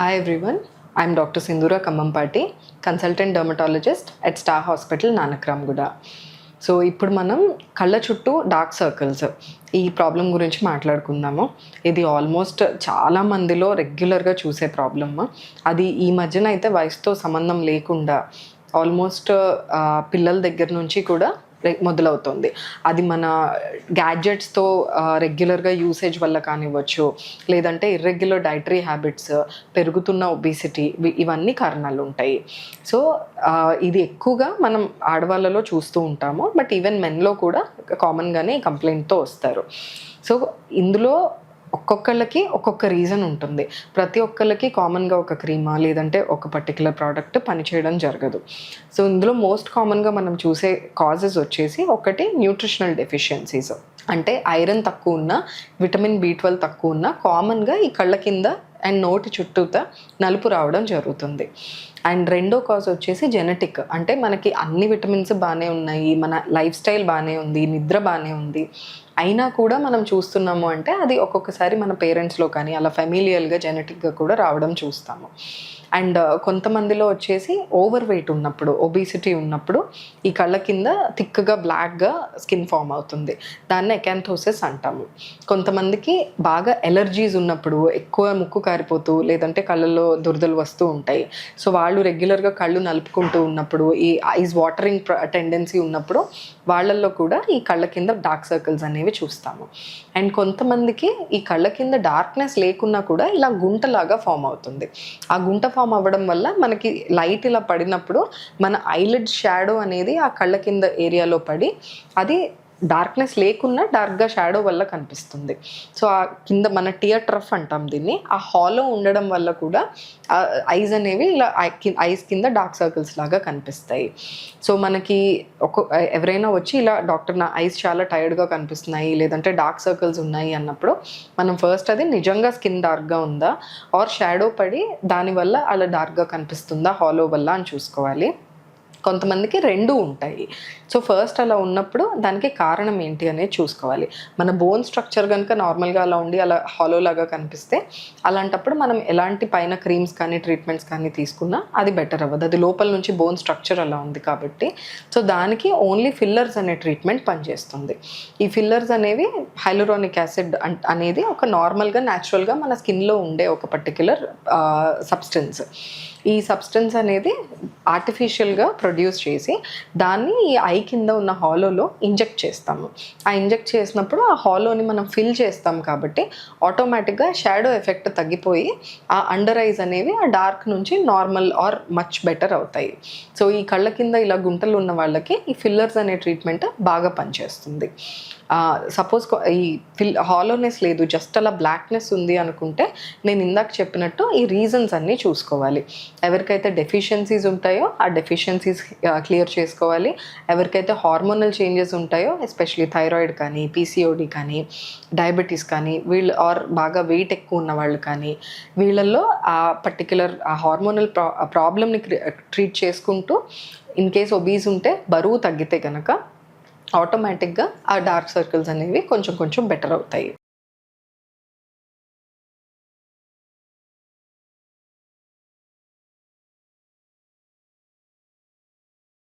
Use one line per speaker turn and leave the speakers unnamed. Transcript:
Hi everyone, I'm Dr. Sindhura Kamampati, consultant dermatologist at Star Hospital, Nanakramguda. So ఇప్పుడు మనం కళ్ళ చుట్టూ dark circles ఈ ప్రాబ్లం గురించి మాట్లాడుకుందాము. ఇది ఆల్మోస్ట్ చాలా మందిలో రెగ్యులర్గా చూసే ప్రాబ్లమ్. అది ఈ మధ్యన అయితే వయసుతో సంబంధం లేకుండా ఆల్మోస్ట్ పిల్లల దగ్గర నుంచి కూడా మొదలవుతుంది. అది మన గ్యాడ్జెట్స్తో రెగ్యులర్గా యూసేజ్ వల్ల కానివ్వచ్చు, లేదంటే ఇర్రెగ్యులర్ డైటరీ హ్యాబిట్స్, పెరుగుతున్న ఒబిసిటీ, ఇవన్నీ కారణాలు ఉంటాయి. సో ఇది ఎక్కువగా మనం ఆడవాళ్ళలో చూస్తూ ఉంటాము, బట్ ఈవెన్ మెన్లో కూడా కామన్గానే కంప్లైంట్తో వస్తారు. సో ఇందులో ఒక్కొక్కళ్ళకి ఒక్కొక్క రీజన్ ఉంటుంది. ప్రతి ఒక్కళ్ళకి కామన్గా ఒక క్రీమా లేదంటే ఒక పర్టికులర్ ప్రోడక్ట్ పనిచేయడం జరగదు. సో ఇందులో మోస్ట్ కామన్గా మనం చూసే కాజెస్ వచ్చేసి ఒకటి న్యూట్రిషనల్ డెఫిషియన్సీస్, అంటే ఐరన్ తక్కువ ఉన్న, విటమిన్ B12 తక్కువ ఉన్న కామన్గా ఈ కళ్ళ కింద అండ్ నోటి చుట్టూత నలుపు రావడం జరుగుతుంది. అండ్ రెండో కాజ్ వచ్చేసి జెనెటిక్, అంటే మనకి అన్ని విటమిన్స్ బాగానే ఉన్నాయి, మన లైఫ్ స్టైల్ బాగానే ఉంది, నిద్ర బాగానే ఉంది, అయినా కూడా మనం చూస్తున్నాము అంటే అది ఒక్కొక్కసారి మన పేరెంట్స్లో కానీ అలా ఫెమిలియల్గా జెనెటిక్గా కూడా రావడం చూస్తాము. అండ్ కొంతమందిలో వచ్చేసి ఓవర్ వెయిట్ ఉన్నప్పుడు, ఒబిసిటీ ఉన్నప్పుడు ఈ కళ్ళ కింద థిక్గా బ్లాక్గా స్కిన్ ఫామ్ అవుతుంది. దాన్ని ఎకాంథోసిస్ అంటాము. కొంతమందికి బాగా ఎలర్జీస్ ఉన్నప్పుడు, ఎక్కువ ముక్కు కారిపోతూ లేదంటే కళ్ళల్లో దురదలు వస్తూ ఉంటాయి. సో వాళ్ళు రెగ్యులర్గా కళ్ళు నలుపుకుంటూ ఉన్నప్పుడు, ఈ ఐస్ వాటరింగ్ టెండెన్సీ ఉన్నప్పుడు వాళ్ళల్లో కూడా ఈ కళ్ళ కింద డార్క్ సర్కిల్స్ అనేవి చూస్తాము. అండ్ కొంతమందికి ఈ కళ్ళ కింద డార్క్నెస్ లేకున్నా కూడా ఇలా గుంటలాగా ఫామ్ అవుతుంది. ఆ గుంట ఫామ్ అవ్వడం వల్ల మనకి లైట్ ఇలా పడినప్పుడు మన ఐలిడ్ షాడో అనేది ఆ కళ్ళ కింద ఏరియాలో పడి అది డార్క్నెస్ లేకున్నా డార్క్గా షాడో వల్ల కనిపిస్తుంది. సో ఆ కింద మన టియర్ ట్రఫ్ అంటాం దీన్ని, ఆ హాలో ఉండడం వల్ల కూడా ఐస్ అనేవి ఇలా ఐస్ కింద డార్క్ సర్కిల్స్ లాగా కనిపిస్తాయి. సో మనకి ఎవరైనా వచ్చి ఇలా డాక్టర్ నా ఐస్ చాలా టైర్డ్గా కనిపిస్తున్నాయి లేదంటే డార్క్ సర్కిల్స్ ఉన్నాయి అన్నప్పుడు మనం ఫస్ట్ అది నిజంగా స్కిన్ డార్క్గా ఉందా ఆర్ షాడో పడి దానివల్ల అలా డార్క్గా కనిపిస్తుందా హాలో వల్ల అని చూసుకోవాలి. కొంతమందికి రెండూ ఉంటాయి. సో ఫస్ట్ అలా ఉన్నప్పుడు దానికి కారణం ఏంటి అనేది చూసుకోవాలి. మన బోన్ స్ట్రక్చర్ కనుక నార్మల్గా అలా ఉండి అలా హాలో లాగా కనిపిస్తే అలాంటప్పుడు మనం ఎలాంటి పైన క్రీమ్స్ కానీ ట్రీట్మెంట్స్ కానీ తీసుకున్నా అది బెటర్ అవ్వదు. అది లోపల నుంచి బోన్ స్ట్రక్చర్ అలా ఉంది కాబట్టి. సో దానికి ఓన్లీ ఫిల్లర్స్ అనే ట్రీట్మెంట్ పనిచేస్తుంది. ఈ ఫిల్లర్స్ అనేవి హైలూరానిక్ యాసిడ్ అనేది ఒక నార్మల్గా న్యాచురల్గా మన స్కిన్లో ఉండే ఒక పర్టిక్యులర్ సబ్స్టెన్స్. ఈ సబ్స్టెన్స్ అనేది ఆర్టిఫిషియల్గా ప్రొడ్యూస్ చేసి దాన్ని ఈ ఐ కింద ఉన్న హాలోలో ఇంజెక్ట్ చేస్తాము. ఆ ఇంజెక్ట్ చేసినప్పుడు ఆ హాలోని మనం ఫిల్ చేస్తాం కాబట్టి ఆటోమేటిక్గా షాడో ఎఫెక్ట్ తగ్గిపోయి ఆ అండర్ ఐస్ అనేవి ఆ డార్క్ నుంచి నార్మల్ ఆర్ మచ్ బెటర్ అవుతాయి. సో ఈ కళ్ళ కింద ఇలా గుంటలు ఉన్న వాళ్ళకి ఈ ఫిల్లర్స్ అనే ట్రీట్మెంట్ బాగా పనిచేస్తుంది. సపోజ్ ఈ హాలోనెస్ లేదు, జస్ట్ అలా బ్లాక్నెస్ ఉంది అనుకుంటే నేను ఇందాక చెప్పినట్టు ఈ రీజన్స్ అన్నీ చూసుకోవాలి. ఎవరికైతే డెఫిషియన్సీస్ ఉంటాయో ఆ డెఫిషియన్సీస్ క్లియర్ చేసుకోవాలి. ఎవరికైతే హార్మోనల్ చేంజెస్ ఉంటాయో ఎస్పెషలీ థైరాయిడ్ కానీ, PCOD కానీ, డయాబెటీస్ కానీ, వీళ్ళు ఆర్ బాగా వెయిట్ ఎక్కువ ఉన్న వాళ్ళు కానీ, వీళ్ళల్లో ఆ పర్టిక్యులర్ ఆ హార్మోనల్ ప్రాబ్లమ్ని ట్రీట్ చేసుకుంటూ ఇన్ కేస్ ఒబీస్ ఉంటే బరువు తగ్గితే కనుక ఆటోమేటిక్గా ఆ డార్క్ సర్కిల్స్ అనేవి కొంచెం కొంచెం బెటర్ అవుతాయి.